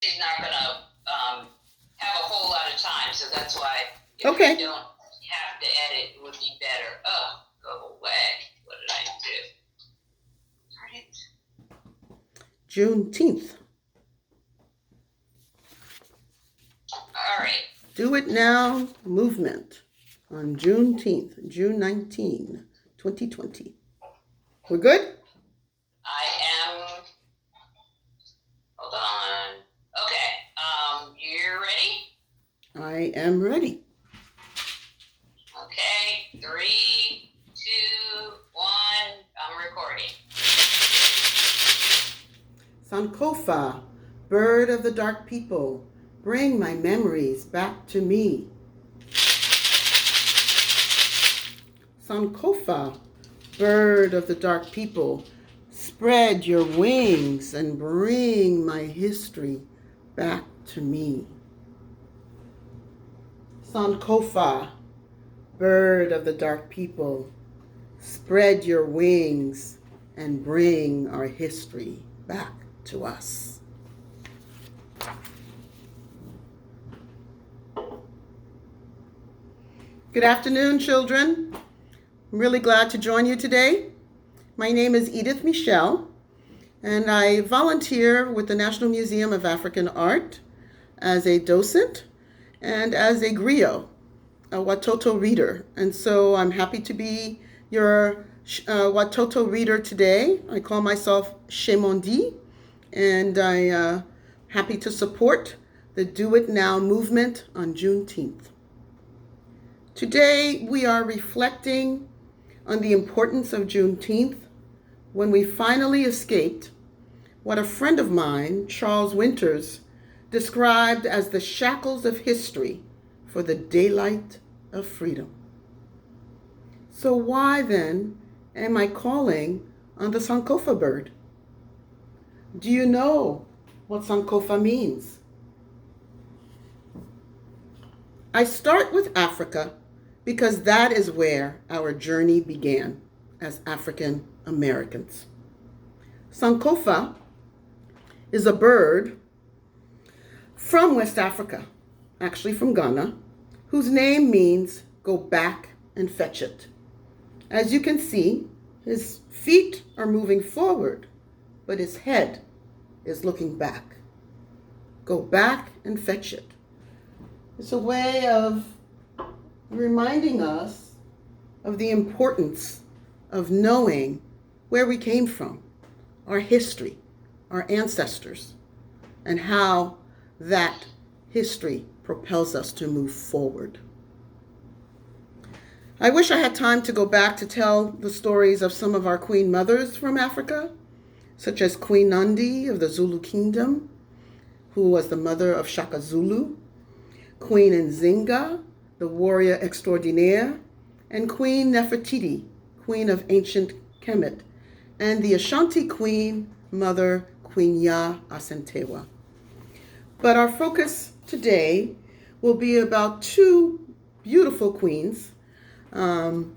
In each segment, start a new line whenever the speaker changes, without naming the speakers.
She's not going to have a whole lot of time, so that's why if
Okay.
you don't have to edit, it would be better. Oh, go away. What did I do?
Juneteenth.
All right.
Do It Now movement on Juneteenth, June 19, 2020. We're good?
I am. Hold on. Okay. You're ready?
I am ready.
Okay. 3, 2, 1. I'm recording.
Sankofa, bird of the dark people, bring my memories back to me. Sankofa, bird of the dark people, spread your wings and bring my history back to me. Sankofa, bird of the dark people, spread your wings and bring our history back to us. Good afternoon, children. I'm really glad to join you today. My name is Edith Michelle, and I volunteer with the National Museum of African Art as a docent and as a griot, a Watoto reader. And so I'm happy to be your Watoto reader today. I call myself ChezMondie, and I'm happy to support the Do It Now movement on Juneteenth. Today we are reflecting on the importance of Juneteenth when we finally escaped what a friend of mine, Charles Winters, described as the shackles of history for the daylight of freedom. So why then am I calling on the Sankofa bird? Do you know what Sankofa means? I start with Africa because that is where our journey began as African Americans. Sankofa is a bird from West Africa, actually from Ghana, whose name means go back and fetch it. As you can see, his feet are moving forward, but his head is looking back. Go back and fetch it. It's a way of reminding us of the importance of knowing where we came from, our history, our ancestors, and how that history propels us to move forward. I wish I had time to go back to tell the stories of some of our queen mothers from Africa, such as Queen Nandi of the Zulu kingdom, who was the mother of Shaka Zulu, Queen Nzinga, the warrior extraordinaire, and Queen Nefertiti, queen of ancient Kemet, and the Ashanti queen mother, Queen Ya Asentewa. But our focus today will be about two beautiful queens, and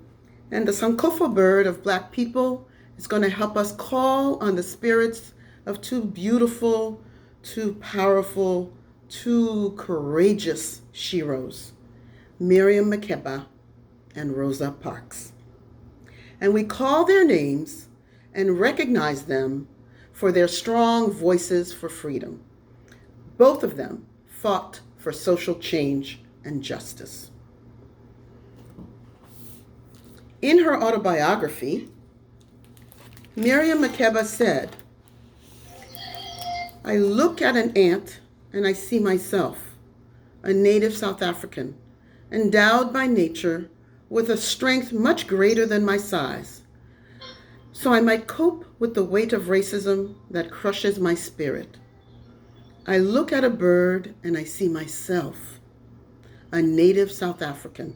the Sankofa bird of Black people is going to help us call on the spirits of two beautiful, two powerful, two courageous sheroes, Miriam Makeba and Rosa Parks. And we call their names and recognize them for their strong voices for freedom. Both of them fought for social change and justice. In her autobiography, Miriam Makeba said, "I look at an ant and I see myself, a native South African, endowed by nature with a strength much greater than my size, so I might cope with the weight of racism that crushes my spirit. I look at a bird and I see myself, a native South African,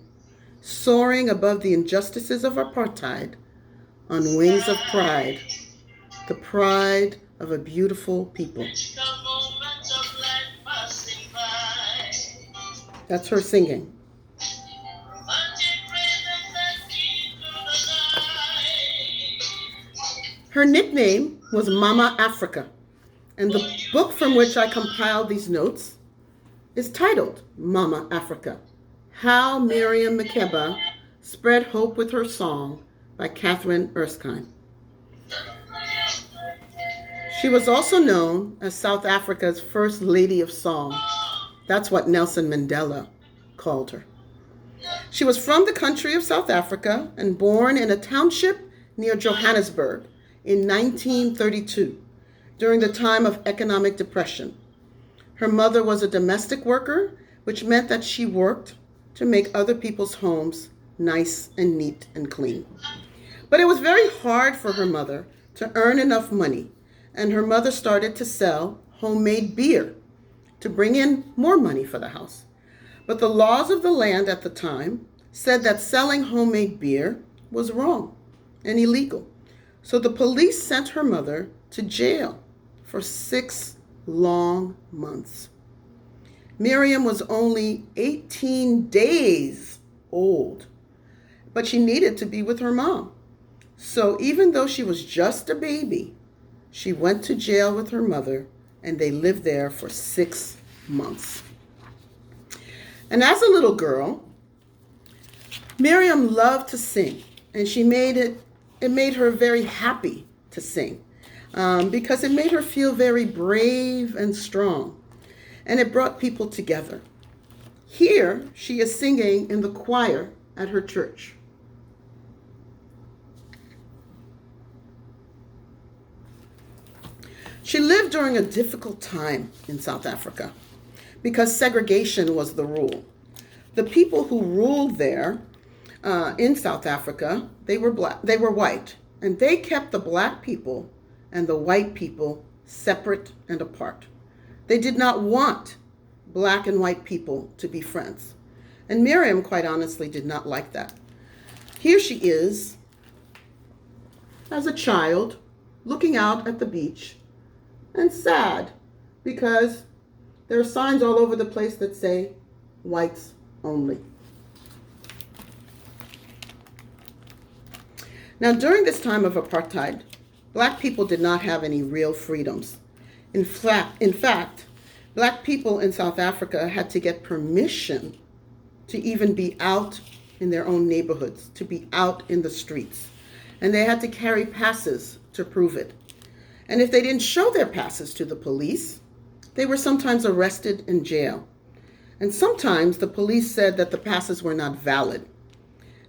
soaring above the injustices of apartheid on wings of pride, the pride of a beautiful people." That's her singing. Her nickname was Mama Africa, And the book from which I compiled these notes is titled Mama Africa: How Miriam Makeba Spread Hope with Her Song by Catherine Erskine. She was also known as South Africa's First Lady of Song. That's what Nelson Mandela called her. She was from the country of South Africa and born in a township near Johannesburg in 1932 during the time of economic depression. Her mother was a domestic worker, which meant that she worked to make other people's homes nice and neat and clean. But it was very hard for her mother to earn enough money, and her mother started to sell homemade beer to bring in more money for the house. But the laws of the land at the time said that selling homemade beer was wrong and illegal. So the police sent her mother to jail for 6 long months. Miriam was only 18 days old, but she needed to be with her mom. So even though she was just a baby, she went to jail with her mother, and they lived there for 6 months. And as a little girl, Miriam loved to sing, and it made her very happy to sing because it made her feel very brave and strong, and it brought people together. Here, she is singing in the choir at her church. She lived during a difficult time in South Africa because segregation was the rule. The people who ruled there in South Africa, they were white, and they kept the black people and the white people separate and apart. They did not want black and white people to be friends. And Miriam, quite honestly, did not like that. Here she is, as a child, looking out at the beach, and sad because there are signs all over the place that say whites only. Now, during this time of apartheid, black people did not have any real freedoms. In fact, black people in South Africa had to get permission to even be out in their own neighborhoods, to be out in the streets. And they had to carry passes to prove it. And if they didn't show their passes to the police, they were sometimes arrested and jailed. And sometimes the police said that the passes were not valid.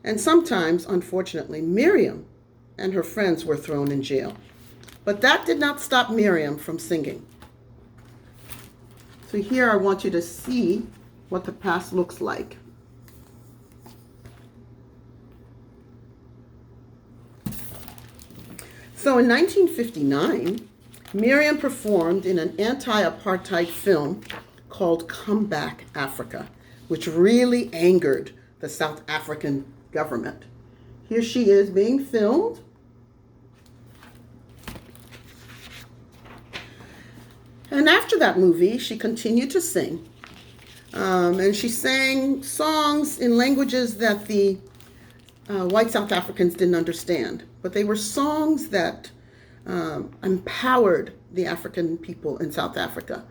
And sometimes, unfortunately, Miriam and her friends were thrown in jail. But that did not stop Miriam from singing. So here I want you to see what the pass looks like. So in 1959, Miriam performed in an anti-apartheid film called Come Back, Africa, which really angered the South African government. Here she is being filmed. And after that movie, she continued to sing. And she sang songs in languages that the white South Africans didn't understand. But they were songs that empowered the African people in South Africa.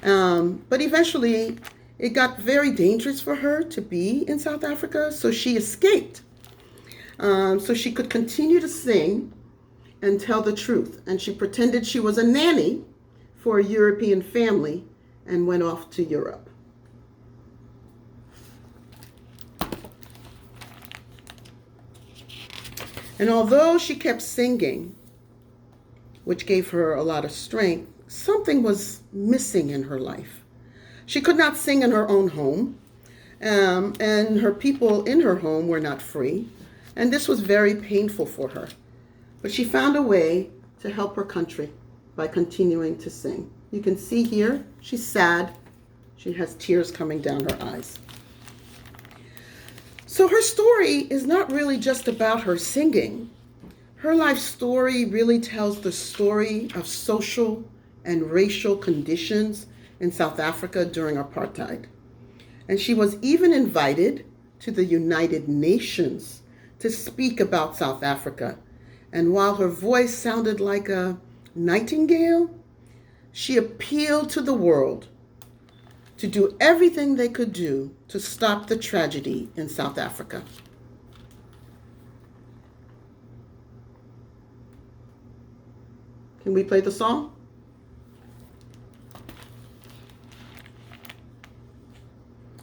But eventually, it got very dangerous for her to be in South Africa, so she escaped. So she could continue to sing and tell the truth. And she pretended she was a nanny for a European family and went off to Europe. And although she kept singing, which gave her a lot of strength, something was missing in her life. She could not sing in her own home, and her people in her home were not free, and this was very painful for her. But she found a way to help her country by continuing to sing. You can see here, she's sad. She has tears coming down her eyes. So her story is not really just about her singing. Her life story really tells the story of social and racial conditions in South Africa during apartheid. And she was even invited to the United Nations to speak about South Africa. And while her voice sounded like a nightingale, she appealed to the world to do everything they could do to stop the tragedy in South Africa. Can we play the song?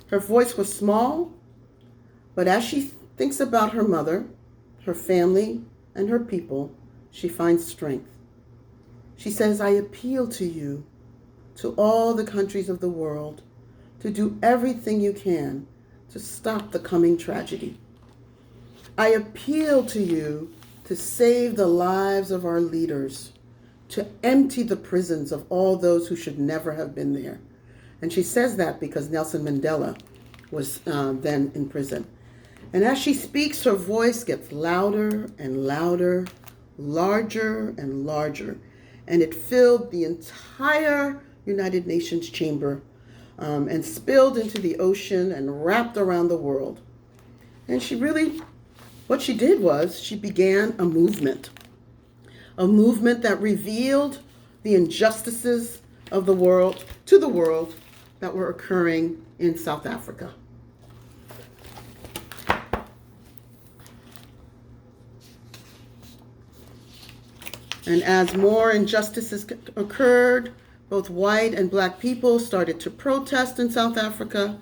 Her voice was small, but as she thinks about her mother, her family, and her people, she finds strength. She says, I appeal to you, to all the countries of the world, to do everything you can to stop the coming tragedy. I appeal to you to save the lives of our leaders, to empty the prisons of all those who should never have been there. And she says that because Nelson Mandela was then in prison. And as she speaks, her voice gets louder and louder, larger and larger. And it filled the entire United Nations chamber and spilled into the ocean and wrapped around the world. And what she did was she began a movement that revealed the injustices of the world to the world that were occurring in South Africa. And as more injustices occurred, both white and black people started to protest in South Africa,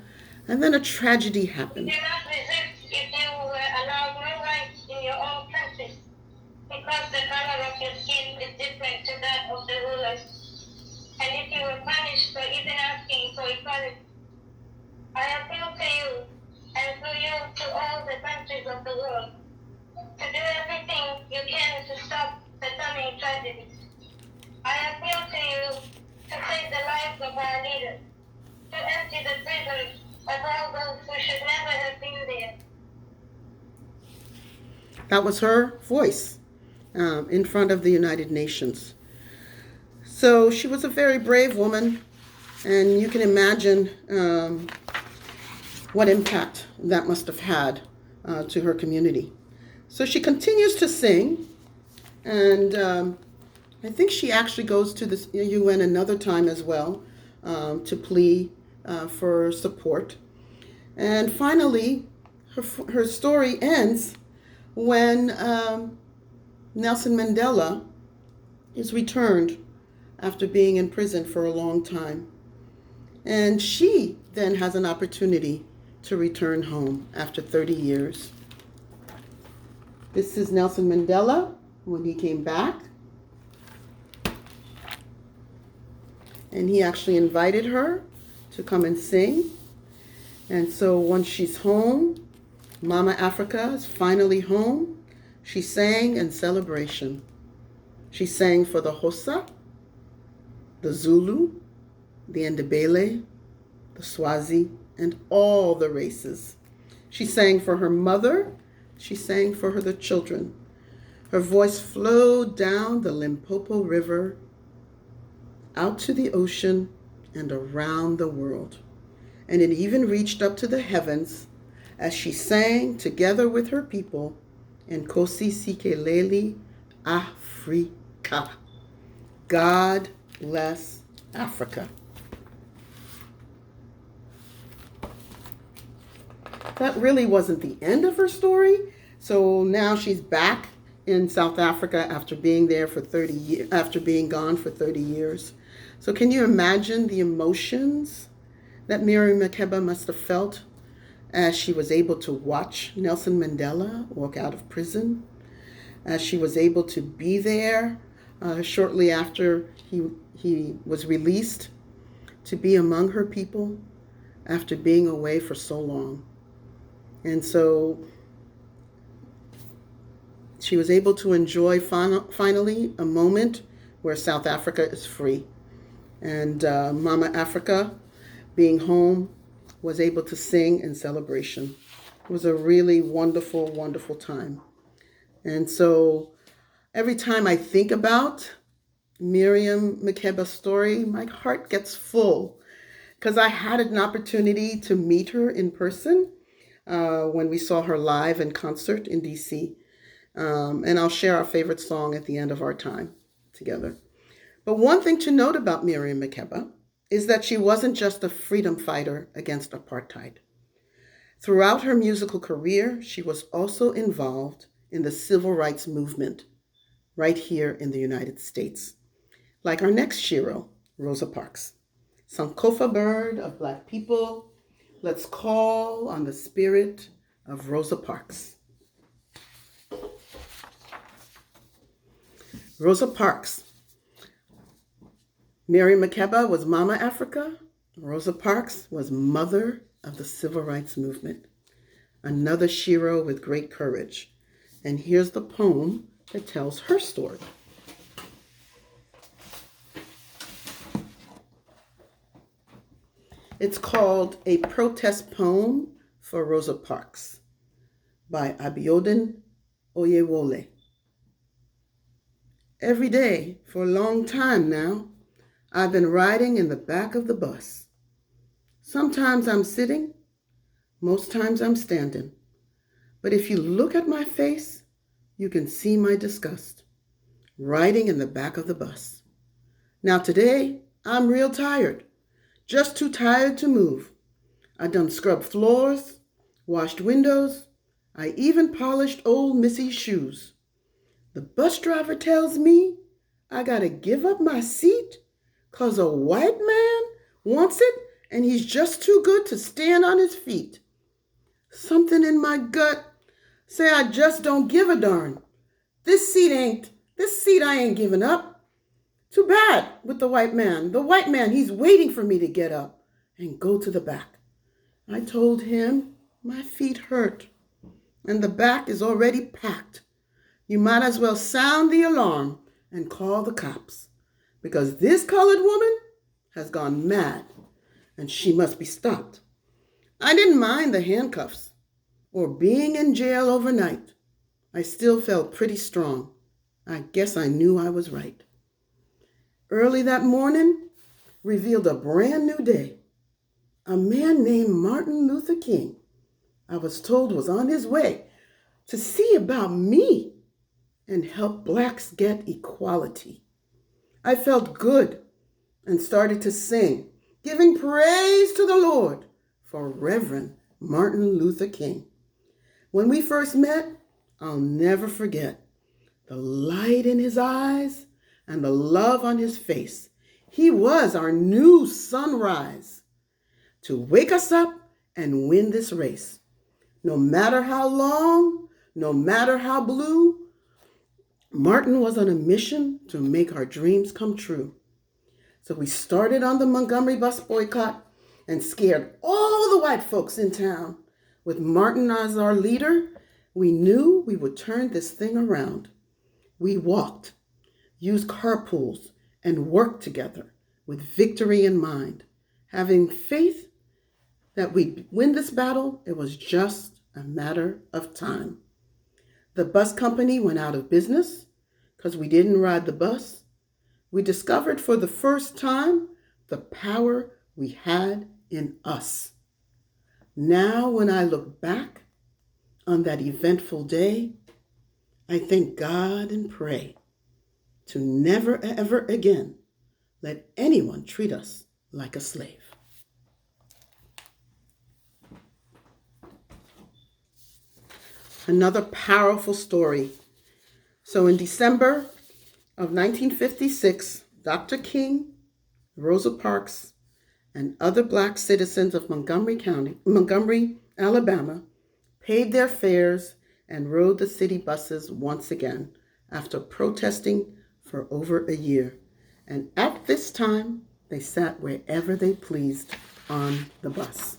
and then a tragedy happened.
You cannot resist if you were allowed no rights in your own country, because the color of your skin is different to that of the rulers. And if you were punished for even asking for equality, I appeal to you and through you to all the countries of the world to do everything you can to stop the coming tragedies. I appeal to you to save the lives of our leaders, to empty the prisons of all those who should never have been there.
That was her voice in front of the United Nations. So she was a very brave woman, and you can imagine what impact that must have had to her community. So she continues to sing, and I think she actually goes to the UN another time as well to plea for support. And finally, her story ends when Nelson Mandela is returned after being in prison for a long time. And she then has an opportunity to return home after 30 years. This is Nelson Mandela when he came back. And he actually invited her to come and sing. And so once she's home, Mama Africa is finally home, she sang in celebration. She sang for the Xhosa, the Zulu, the Ndebele, the Swazi, and all the races. She sang for her mother. She sang for the children. Her voice flowed down the Limpopo River, out to the ocean, and around the world. And it even reached up to the heavens as she sang together with her people in Nkosi Sikeleli Afrika. God bless Africa. That really wasn't the end of her story. So now she's back in South Africa after being there for 30 years, after being gone for 30 years. So can you imagine the emotions that Miriam Makeba must have felt as she was able to watch Nelson Mandela walk out of prison, as she was able to be there shortly after he was released, to be among her people after being away for so long. And so she was able to enjoy finally a moment where South Africa is free. And Mama Africa, being home, was able to sing in celebration. It was a really wonderful, wonderful time. And so every time I think about Miriam Makeba's story, my heart gets full because I had an opportunity to meet her in person when we saw her live in concert in DC. And I'll share our favorite song at the end of our time together. But one thing to note about Miriam Makeba is that she wasn't just a freedom fighter against apartheid. Throughout her musical career, she was also involved in the civil rights movement right here in the United States. Like our next shiro, Rosa Parks. Sankofa bird of Black people, let's call on the spirit of Rosa Parks. Rosa Parks. Miriam Makeba was Mama Africa. Rosa Parks was mother of the civil rights movement. Another shiro with great courage. And here's the poem that tells her story. It's called A Protest Poem for Rosa Parks by Abiodun Oyewole. Every day for a long time now, I've been riding in the back of the bus. Sometimes I'm sitting, most times I'm standing. But if you look at my face, you can see my disgust. Riding in the back of the bus. Now today, I'm real tired. Just too tired to move. I done scrubbed floors, washed windows. I even polished old Missy's shoes. The bus driver tells me I gotta give up my seat 'cause a white man wants it and he's just too good to stand on his feet. Something in my gut say I just don't give a darn. This seat I ain't giving up. Too bad with the white man. The white man, he's waiting for me to get up and go to the back. I told him my feet hurt and the back is already packed. You might as well sound the alarm and call the cops because this colored woman has gone mad and she must be stopped. I didn't mind the handcuffs or being in jail overnight. I still felt pretty strong. I guess I knew I was right. Early that morning revealed a brand new day. A man named Martin Luther King, I was told, was on his way to see about me and help Blacks get equality. I felt good and started to sing, giving praise to the Lord for Reverend Martin Luther King. When we first met, I'll never forget the light in his eyes and the love on his face. He was our new sunrise to wake us up and win this race. No matter how long, no matter how blue, Martin was on a mission to make our dreams come true. So we started on the Montgomery bus boycott and scared all the white folks in town. With Martin as our leader, we knew we would turn this thing around. We walked, used carpools, and worked together with victory in mind, having faith that we'd win this battle. It was just a matter of time. The bus company went out of business because we didn't ride the bus. We discovered for the first time the power we had in us. Now, when I look back on that eventful day, I thank God and pray to never ever again let anyone treat us like a slave. Another powerful story. So in December of 1956, Dr. King, Rosa Parks, and other Black citizens of Montgomery, Alabama, paid their fares and rode the city buses once again after protesting for over a year. And at this time, they sat wherever they pleased on the bus.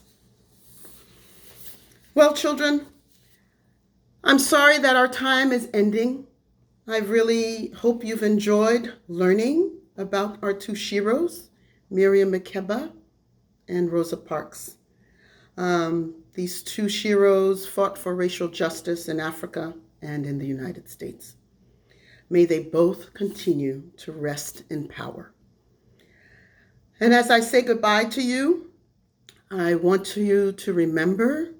Well, children, I'm sorry that our time is ending. I really hope you've enjoyed learning about our two sheroes, Miriam Makeba and Rosa Parks. These two sheroes fought for racial justice in Africa and in the United States. May they both continue to rest in power. And as I say goodbye to you, I want you to remember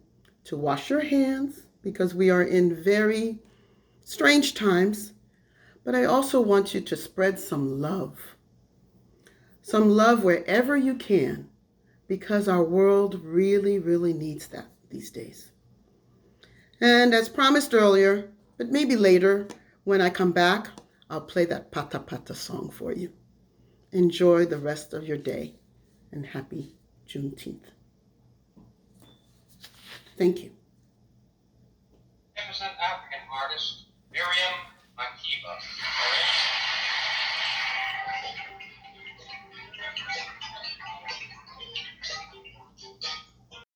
to wash your hands because we are in very strange times. But I also want you to spread some love. some love wherever you can, because our world really, really needs that these days. And as promised earlier, but maybe later, when I come back, I'll play that Pata Pata song for you. Enjoy the rest of your day, and happy Juneteenth. Thank you.
African artist Miriam Makeba.